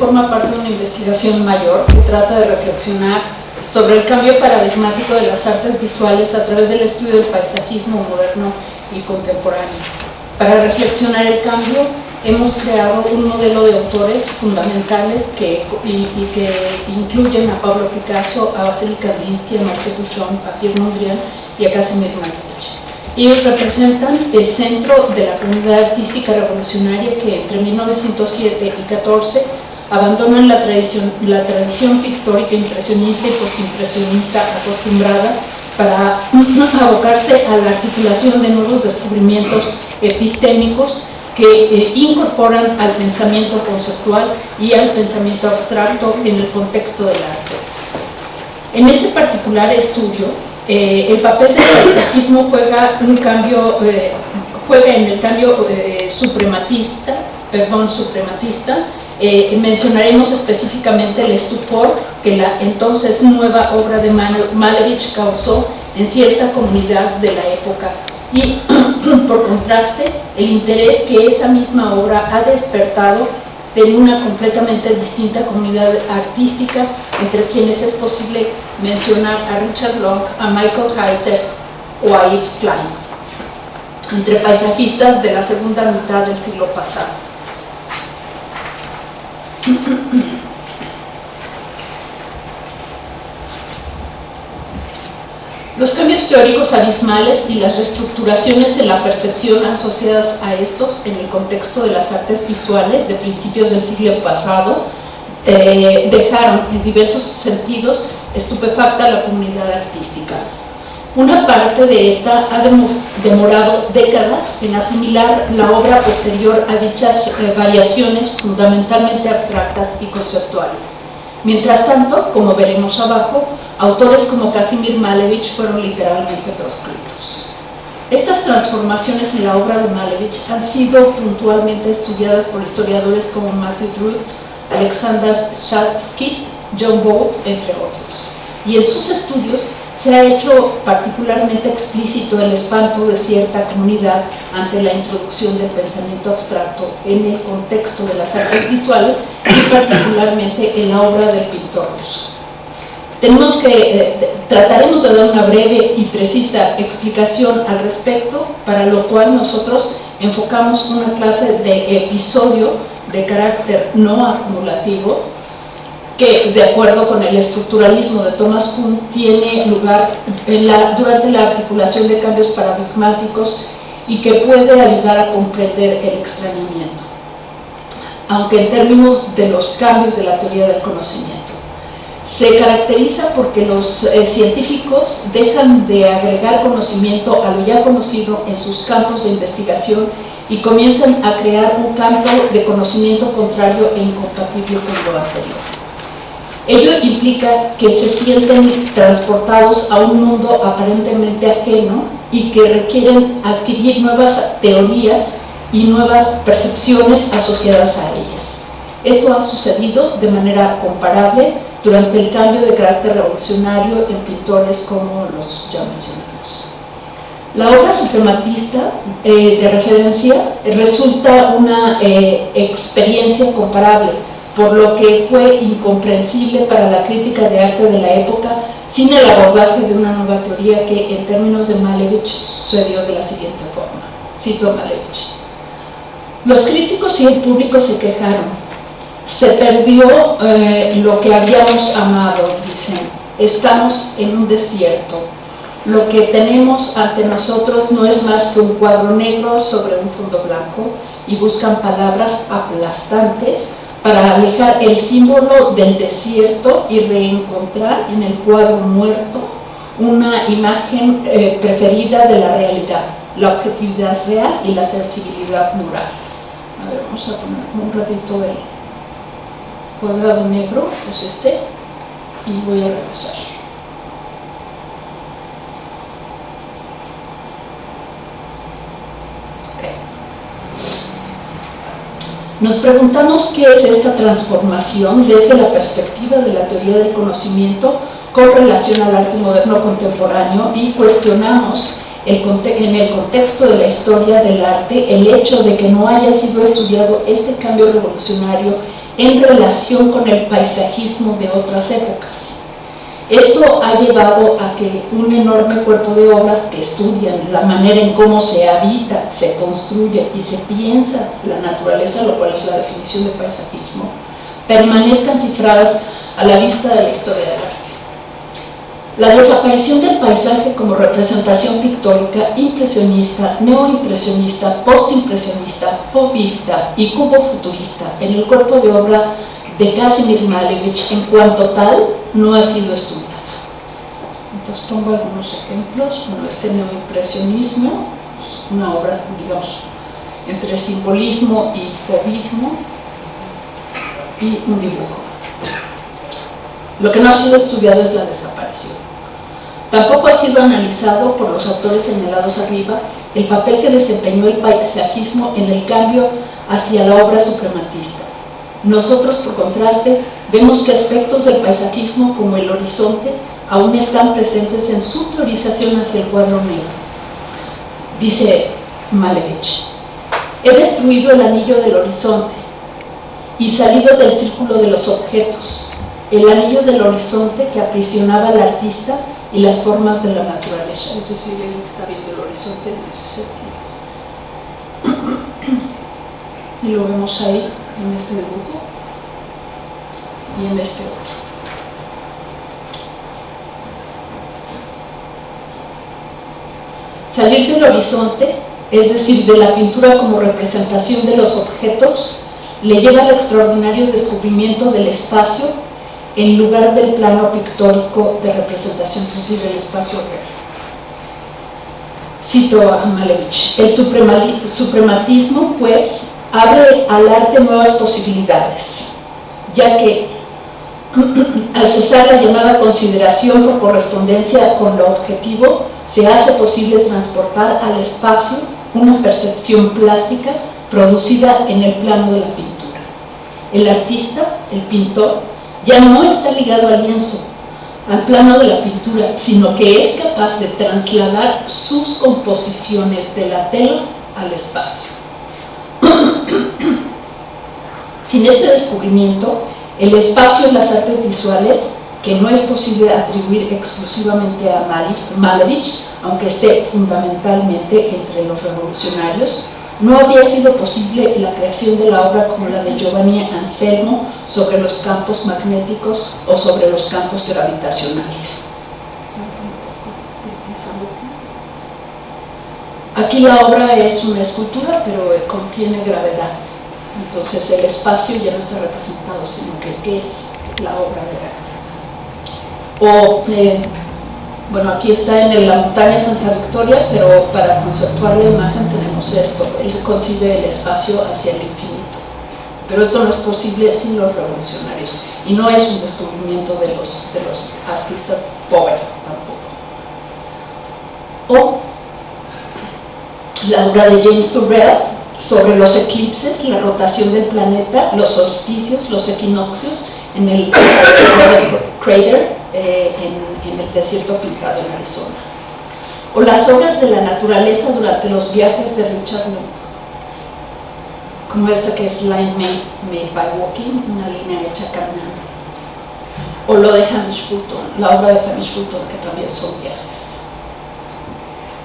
forma parte de una investigación mayor que trata de reflexionar sobre el cambio paradigmático de las artes visuales a través del estudio del paisajismo moderno y contemporáneo. Para reflexionar el cambio, hemos creado un modelo de autores fundamentales que incluyen a Pablo Picasso, a Vasily Kandinsky, a Marcel Duchamp, a Piet Mondrian y a Kazimierz Malevich. Ellos representan el centro de la comunidad artística revolucionaria que entre 1907 y 14 abandonan la tradición pictórica impresionista y postimpresionista acostumbrada para abocarse a la articulación de nuevos descubrimientos epistémicos que incorporan al pensamiento conceptual y al pensamiento abstracto en el contexto del arte. En ese particular estudio, el papel del paisajismo juega en el cambio suprematista. Mencionaremos específicamente el estupor que la entonces nueva obra de Malevich causó en cierta comunidad de la época y, por contraste, el interés que esa misma obra ha despertado en una completamente distinta comunidad artística, entre quienes es posible mencionar a Richard Long, a Michael Heiser o a Yves Klein, entre paisajistas de la segunda mitad del siglo pasado. Los cambios teóricos abismales y las reestructuraciones en la percepción asociadas a estos en el contexto de las artes visuales de principios del siglo pasado dejaron en diversos sentidos estupefacta a la comunidad artística. Una parte de esta ha demorado décadas en asimilar la obra posterior a dichas variaciones fundamentalmente abstractas y conceptuales. Mientras tanto, como veremos abajo, autores como Kazimierz Malevich fueron literalmente proscritos. Estas transformaciones en la obra de Malevich han sido puntualmente estudiadas por historiadores como Matthew Druitt, Alexander Shatsky, John Bolt, entre otros. Y en sus estudios se ha hecho particularmente explícito el espanto de cierta comunidad ante la introducción del pensamiento abstracto en el contexto de las artes visuales y particularmente en la obra del pintor ruso. Trataremos de dar una breve y precisa explicación al respecto, para lo cual nosotros enfocamos una clase de episodio de carácter no acumulativo, que, de acuerdo con el estructuralismo de Thomas Kuhn, tiene lugar durante la articulación de cambios paradigmáticos y que puede ayudar a comprender el extrañamiento, aunque en términos de los cambios de la teoría del conocimiento. Se caracteriza porque los científicos dejan de agregar conocimiento a lo ya conocido en sus campos de investigación y comienzan a crear un campo de conocimiento contrario e incompatible con lo anterior. Ello implica que se sienten transportados a un mundo aparentemente ajeno y que requieren adquirir nuevas teorías y nuevas percepciones asociadas a ellas. Esto ha sucedido de manera comparable durante el cambio de carácter revolucionario en pintores como los ya mencionados. La obra suprematista de referencia resulta una experiencia comparable, por lo que fue incomprensible para la crítica de arte de la época sin el abordaje de una nueva teoría que, en términos de Malevich, sucedió de la siguiente forma. Cito a Malevich: los críticos y el público se quejaron. Se perdió lo que habíamos amado, dicen. Estamos en un desierto. Lo que tenemos ante nosotros no es más que un cuadro negro sobre un fondo blanco, y buscan palabras aplastantes para alejar el símbolo del desierto y reencontrar en el cuadro muerto una imagen preferida de la realidad, la objetividad real y la sensibilidad moral. A ver, vamos a poner un ratito el cuadrado negro, pues y voy a regresar. Nos preguntamos qué es esta transformación desde la perspectiva de la teoría del conocimiento con relación al arte moderno contemporáneo y cuestionamos en el contexto de la historia del arte el hecho de que no haya sido estudiado este cambio revolucionario en relación con el paisajismo de otras épocas. Esto ha llevado a que un enorme cuerpo de obras que estudian la manera en cómo se habita, se construye y se piensa la naturaleza, lo cual es la definición de paisajismo, permanezcan cifradas a la vista de la historia del arte. La desaparición del paisaje como representación pictórica impresionista, neoimpresionista, postimpresionista, fovista y cubofuturista en el cuerpo de obra de Kazimir Malevich en cuanto tal no ha sido estudiada. Entonces pongo algunos ejemplos. Bueno, este neoimpresionismo es una obra, digamos, entre simbolismo y fovismo y un dibujo. Lo que no ha sido estudiado es la desaparición. Tampoco ha sido analizado por los autores señalados arriba el papel que desempeñó el paisajismo en el cambio hacia la obra suprematista. Nosotros, por contraste, vemos que aspectos del paisajismo como el horizonte aún están presentes en su teorización hacia el cuadro negro. Dice Malevich: he destruido el anillo del horizonte y salido del círculo de los objetos, el anillo del horizonte que aprisionaba al artista y las formas de la naturaleza. Es decir, él está viendo el horizonte en ese sentido. Y lo vemos ahí, en este dibujo y en este otro. Salir del horizonte, es decir, de la pintura como representación de los objetos, le lleva al extraordinario descubrimiento del espacio en lugar del plano pictórico de representación, es decir, el espacio real. Cito a Malevich: el suprematismo, pues, abre al arte nuevas posibilidades, ya que al cesar la llamada consideración por correspondencia con lo objetivo, se hace posible transportar al espacio una percepción plástica producida en el plano de la pintura. El artista, el pintor, ya no está ligado al lienzo, al plano de la pintura, sino que es capaz de trasladar sus composiciones de la tela al espacio. Sin este descubrimiento, el espacio en las artes visuales, que no es posible atribuir exclusivamente a Malevich, aunque esté fundamentalmente entre los revolucionarios, no habría sido posible la creación de la obra como la de Giovanni Anselmo sobre los campos magnéticos o sobre los campos gravitacionales. Aquí la obra es una escultura, pero contiene gravedad. Entonces el espacio ya no está representado, sino que es la obra de arte. Bueno, aquí está en la montaña Santa Victoria, pero para conceptuar la imagen tenemos esto: él concibe el espacio hacia el infinito. Pero esto no es posible sin los revolucionarios, y no es un descubrimiento de los artistas pobres tampoco. O la obra de James Turrell sobre los eclipses, la rotación del planeta, los solsticios, los equinoccios en el Crater, en el desierto pintado en Arizona. O las obras de la naturaleza durante los viajes de Richard Long, como esta que es Line Made by Walking, una línea hecha caminando. O lo de Hamish Fulton, la obra de Hamish Fulton, que también son viajes.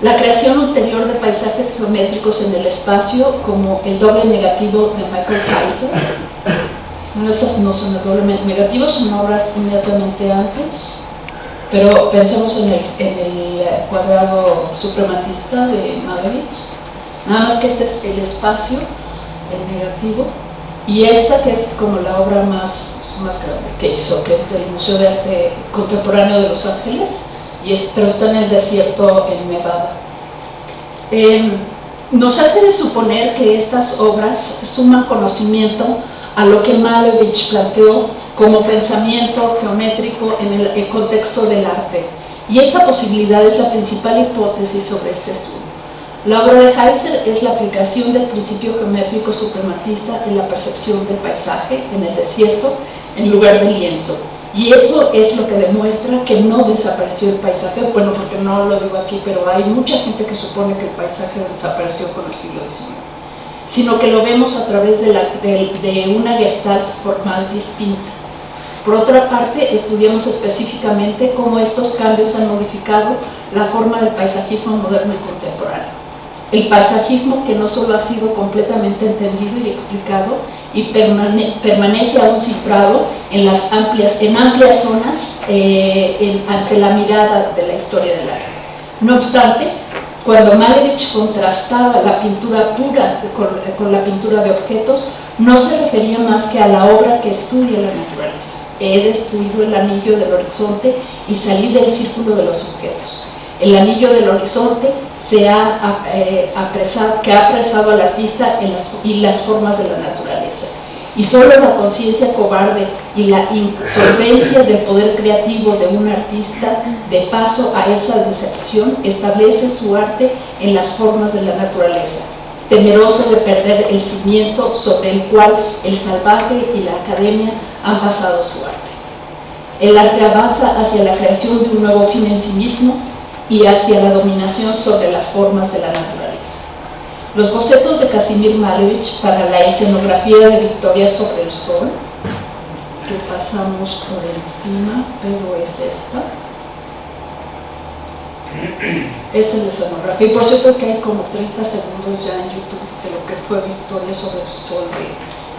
La creación ulterior de paisajes geométricos en el espacio, como el doble negativo de Michael Kaiser. No, esas no son doblemente negativos, son obras inmediatamente antes, pero pensemos en el cuadrado suprematista de Malevich. Nada más que este es el espacio, el negativo, y esta que es como la obra más grande que hizo, que es del Museo de Arte Contemporáneo de Los Ángeles, pero está en el desierto en Nevada. Nos hace de suponer que estas obras suman conocimiento a lo que Malevich planteó como pensamiento geométrico en el contexto del arte, y esta posibilidad es la principal hipótesis sobre este estudio. La obra de Kaiser es la aplicación del principio geométrico suprematista en la percepción del paisaje en el desierto en lugar del lienzo. Y eso es lo que demuestra que no desapareció el paisaje. Bueno, porque no lo digo aquí, pero hay mucha gente que supone que el paisaje desapareció con el siglo XIX. sino que lo vemos a través de una gestalt formal distinta. Por otra parte, estudiamos específicamente cómo estos cambios han modificado la forma del paisajismo moderno y contemporáneo. El paisajismo que no solo ha sido completamente entendido y explicado y permanece aún cifrado en amplias zonas ante la mirada de la historia del arte. No obstante, cuando Malevich contrastaba la pintura pura con la pintura de objetos, no se refería más que a la obra que estudia la naturaleza. He destruido el anillo del horizonte y salí del círculo de los objetos. El anillo del horizonte que ha apresado al artista y las formas de la naturaleza. Y solo la conciencia cobarde y la insolvencia del poder creativo de un artista, de paso a esa decepción, establece su arte en las formas de la naturaleza, temeroso de perder el cimiento sobre el cual el salvaje y la academia han basado su arte. El arte avanza hacia la creación de un nuevo fin en sí mismo y hacia la dominación sobre las formas de la naturaleza. Los bocetos de Kazimir Malevich para la escenografía de Victoria sobre el Sol, que pasamos por encima, pero es esta. Esta es la escenografía, y por cierto es que hay como 30 segundos ya en YouTube de lo que fue Victoria sobre el Sol de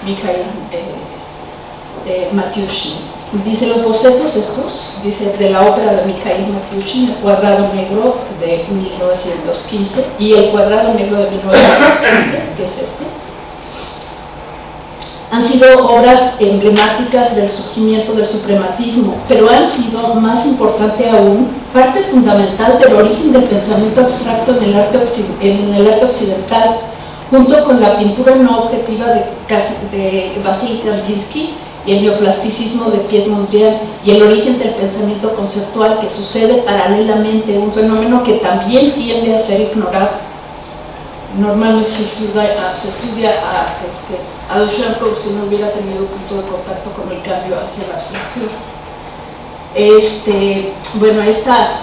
Mikhail Matyushin. Dice los bocetos estos, dice de la ópera de Mikhail Matyushin, El cuadrado negro de 1915 y El cuadrado negro de 1915, que es este, han sido obras emblemáticas del surgimiento del suprematismo, pero han sido, más importante aún, parte fundamental del origen del pensamiento abstracto en el arte occidental, junto con la pintura no objetiva de Vasily Kandinsky y el neoplasticismo de Piet Mondrian y el origen del pensamiento conceptual que sucede paralelamente, un fenómeno que también tiende a ser ignorado. Normalmente se estudia a Duchamp como si no hubiera tenido punto de contacto con el cambio hacia la abstracción. Bueno, esta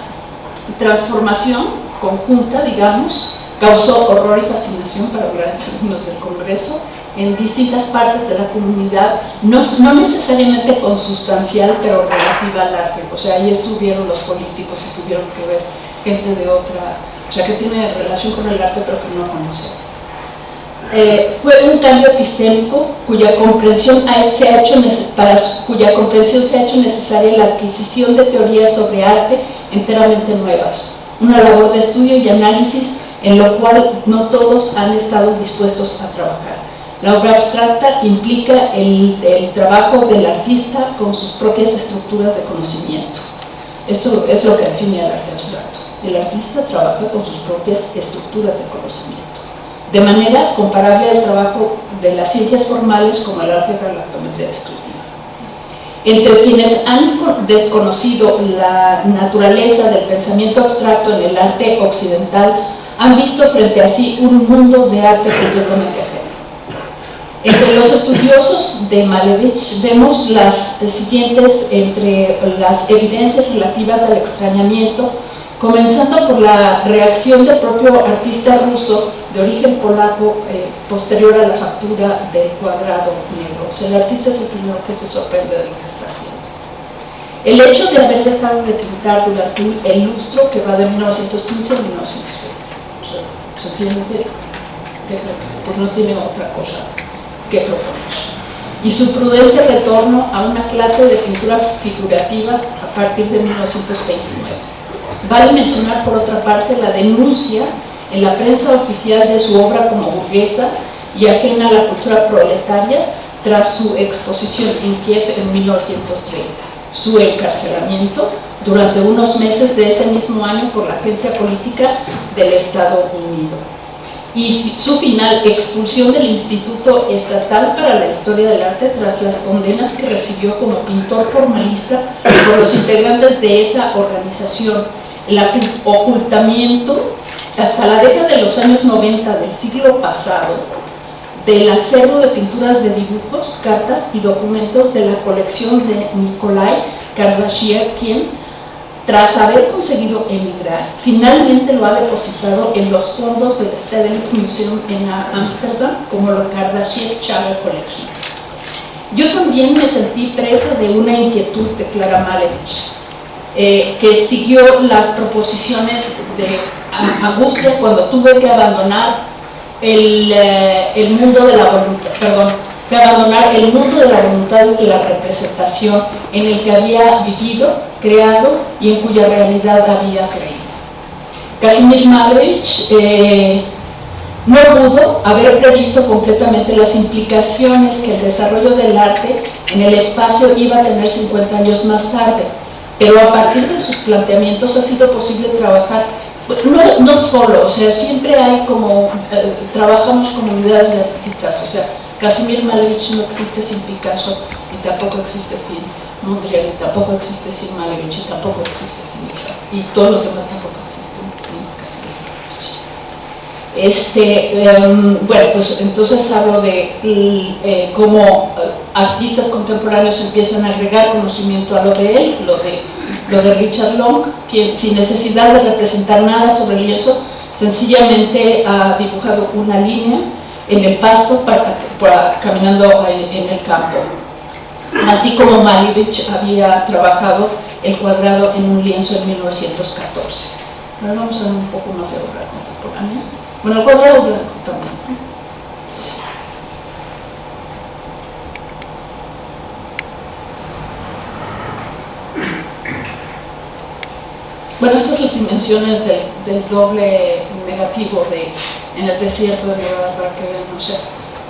transformación conjunta, digamos, causó horror y fascinación para grandes alumnos del Congreso en distintas partes de la comunidad, no necesariamente consustancial, pero relativa al arte. O sea, ahí estuvieron los políticos y tuvieron que ver gente de otra, o sea, que tiene relación con el arte, pero que no conoce. Fue un cambio epistémico cuya comprensión se ha hecho necesaria la adquisición de teorías sobre arte enteramente nuevas, una labor de estudio y análisis en lo cual no todos han estado dispuestos a trabajar. La obra abstracta implica el trabajo del artista con sus propias estructuras de conocimiento. Esto es lo que define al arte abstracto. El artista trabaja con sus propias estructuras de conocimiento, de manera comparable al trabajo de las ciencias formales como el álgebra o la geometría descriptiva. Entre quienes han desconocido la naturaleza del pensamiento abstracto en el arte occidental, han visto frente a sí un mundo de arte completamente ajeno. Entre los estudiosos de Malevich vemos las siguientes entre las evidencias relativas al extrañamiento, comenzando por la reacción del propio artista ruso de origen polaco posterior a la factura del cuadrado negro. O sea, el artista es el primero que se sorprende de lo que está haciendo. El hecho de haber dejado de pintar durante el lustro que va de 1915 a 1920. O sea, sencillamente pues no tiene otra cosa que proponer. Y su prudente retorno a una clase de pintura figurativa a partir de 1929. Vale mencionar por otra parte la denuncia en la prensa oficial de su obra como burguesa y ajena a la cultura proletaria tras su exposición en Kiev en 1930, su encarcelamiento durante unos meses de ese mismo año por la Agencia Política del Estado Unido, y su final expulsión del Instituto Estatal para la Historia del Arte tras las condenas que recibió como pintor formalista por los integrantes de esa organización, el ocultamiento hasta la década de los años 90 del siglo pasado del acervo de pinturas de dibujos, cartas y documentos de la colección de Nikolai Kardashian, tras haber conseguido emigrar, finalmente lo ha depositado en los fondos del Stedelijk Museum en Ámsterdam como la Kardashev Chaber Collection. Yo también me sentí presa de una inquietud de Clara Malevich, que siguió las proposiciones de angustia cuando tuve que abandonar el mundo de la voluntad, que abandonar el mundo de la voluntad y de la representación en el que había vivido, creado y en cuya realidad había creído. Kazimir Malevich no pudo haber previsto completamente las implicaciones que el desarrollo del arte en el espacio iba a tener 50 años más tarde, pero a partir de sus planteamientos ha sido posible trabajar, no solo, o sea, siempre hay como, trabajamos comunidades de artistas, o sea, Kazimir Malevich no existe sin Picasso, y tampoco existe sin Mondrian, y tampoco existe sin Malevich, y tampoco existe sin Ixchel, y todos los demás tampoco existen sin Kazimir Malevich. Bueno, pues entonces hablo de cómo artistas contemporáneos empiezan a agregar conocimiento a lo de él, lo de Richard Long, quien sin necesidad de representar nada sobre el lienzo, sencillamente ha dibujado una línea en el pasto caminando en el campo. Así como Malevich había trabajado el cuadrado en un lienzo en 1914. Ahora vamos a ver un poco más de obra contemporánea. Bueno, el cuadrado blanco también. Bueno, estas son las dimensiones del doble negativo en el desierto de Nevada, para que vean, o sea,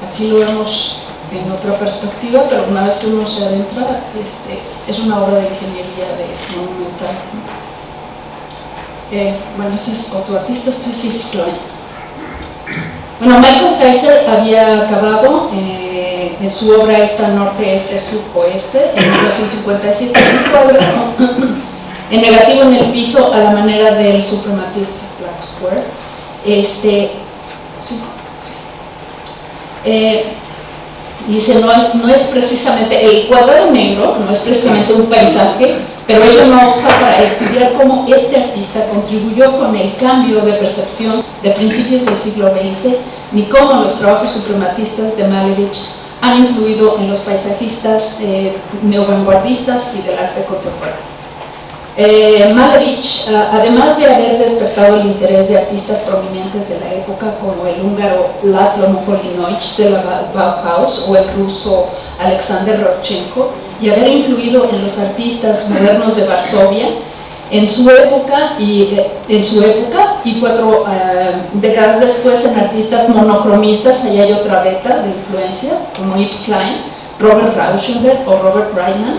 aquí lo vemos en otra perspectiva, pero una vez que uno se adentra, es una obra de ingeniería monumental. Bueno, este es otro artista, este es Yves Klein. Bueno, Michael Kaiser había acabado en su obra esta norte-este, sur-oeste, en 1957, un cuadro en negativo en el piso a la manera del Suprematist Black Square. Dice, no es precisamente, el cuadrado negro no es precisamente un paisaje, pero ello no obsta para estudiar cómo este artista contribuyó con el cambio de percepción de principios del siglo XX, ni cómo los trabajos suprematistas de Malevich han influido en los paisajistas neovanguardistas y del arte contemporáneo. Malevich, además de haber despertado el interés de artistas prominentes de la época como el húngaro Laszlo Moholy-Nagy de la Bauhaus o el ruso Alexander Rodchenko, y haber influido en los artistas modernos de Varsovia en su época y 4 décadas después en artistas monocromistas, allá hay otra beta de influencia como Yves Klein, Robert Rauschenberg o Robert Breiman,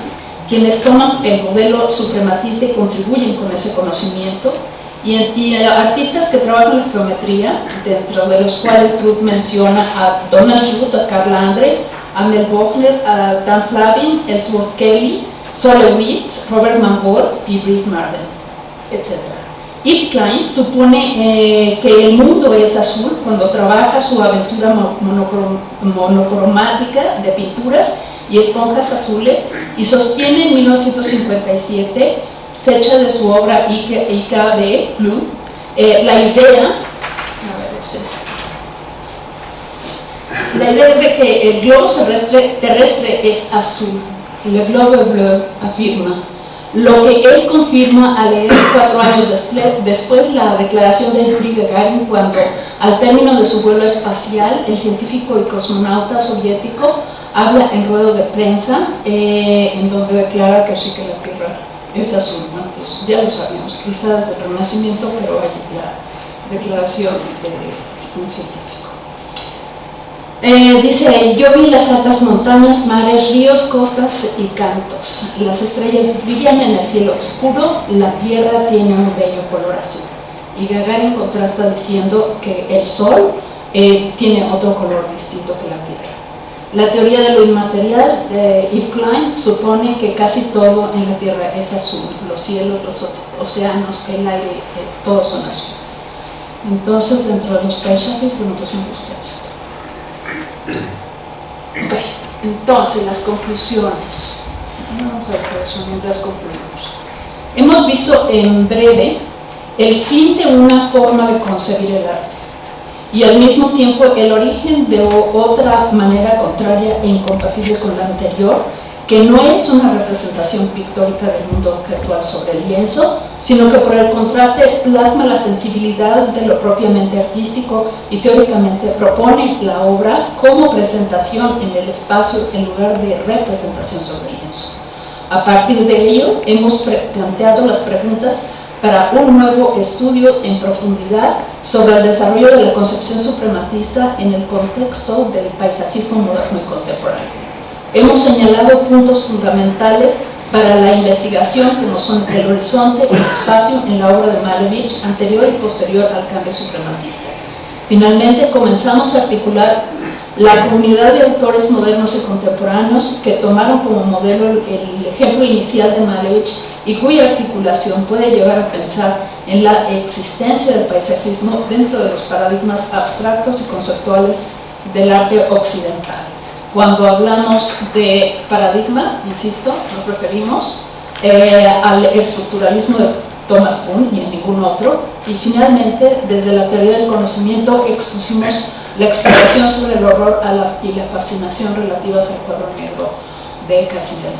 quienes toman el modelo suprematista y contribuyen con ese conocimiento, y artistas que trabajan la geometría, dentro de los cuales Ruth menciona a Donald Judd, a Carl Andre, a Mel Bochner, a Dan Flavin, Ellsworth Kelly, Sol LeWitt, Robert Mangold y Brice Marden, etc. Yves Klein supone que el mundo es azul cuando trabaja su aventura monocromática de pinturas y esponjas azules, y sostiene en 1957, fecha de su obra IKB Blue, la idea de que el globo terrestre es azul. Le Globe Bleu afirma, lo que él confirma al leer 4 años después la declaración de Yuri Gagarin, cuando al término de su vuelo espacial el científico y cosmonauta soviético habla en ruedo de prensa, en donde declara que sí, que la Tierra es azul. Bueno, pues ya lo sabíamos, quizás desde el Renacimiento, pero hay la declaración de un científico. Dice, yo vi las altas montañas, mares, ríos, costas y cantos. Las estrellas brillan en el cielo oscuro, la tierra tiene un bello color azul. Y Gagarin contrasta diciendo que el sol tiene otro color distinto que la tierra. La teoría de lo inmaterial de Yves Klein supone que casi todo en la tierra es azul. Los cielos, los océanos, el aire, todos son azules. Entonces, dentro de los paisajes, bueno, pues me gusta esto. Ok, entonces las conclusiones. Vamos a ver eso mientras concluimos. Hemos visto en breve el fin de una forma de concebir el arte y al mismo tiempo el origen de otra manera contraria e incompatible con la anterior, que no es una representación pictórica del mundo objetual sobre el lienzo, sino que por el contraste plasma la sensibilidad de lo propiamente artístico y teóricamente propone la obra como presentación en el espacio en lugar de representación sobre el lienzo. A partir de ello, hemos planteado las preguntas para un nuevo estudio en profundidad sobre el desarrollo de la concepción suprematista en el contexto del paisajismo moderno y contemporáneo. Hemos señalado puntos fundamentales para la investigación, como son el horizonte y el espacio en la obra de Malevich, anterior y posterior al cambio suprematista. Finalmente, comenzamos a articular la comunidad de autores modernos y contemporáneos que tomaron como modelo el ejemplo inicial de Malevich y cuya articulación puede llevar a pensar en la existencia del paisajismo dentro de los paradigmas abstractos y conceptuales del arte occidental. Cuando hablamos de paradigma, insisto, nos referimos al estructuralismo de Thomas Kuhn y a ningún otro. Y finalmente, desde la teoría del conocimiento, expusimos la explicación sobre el horror y la fascinación relativas al cuadro negro de Kazimierz.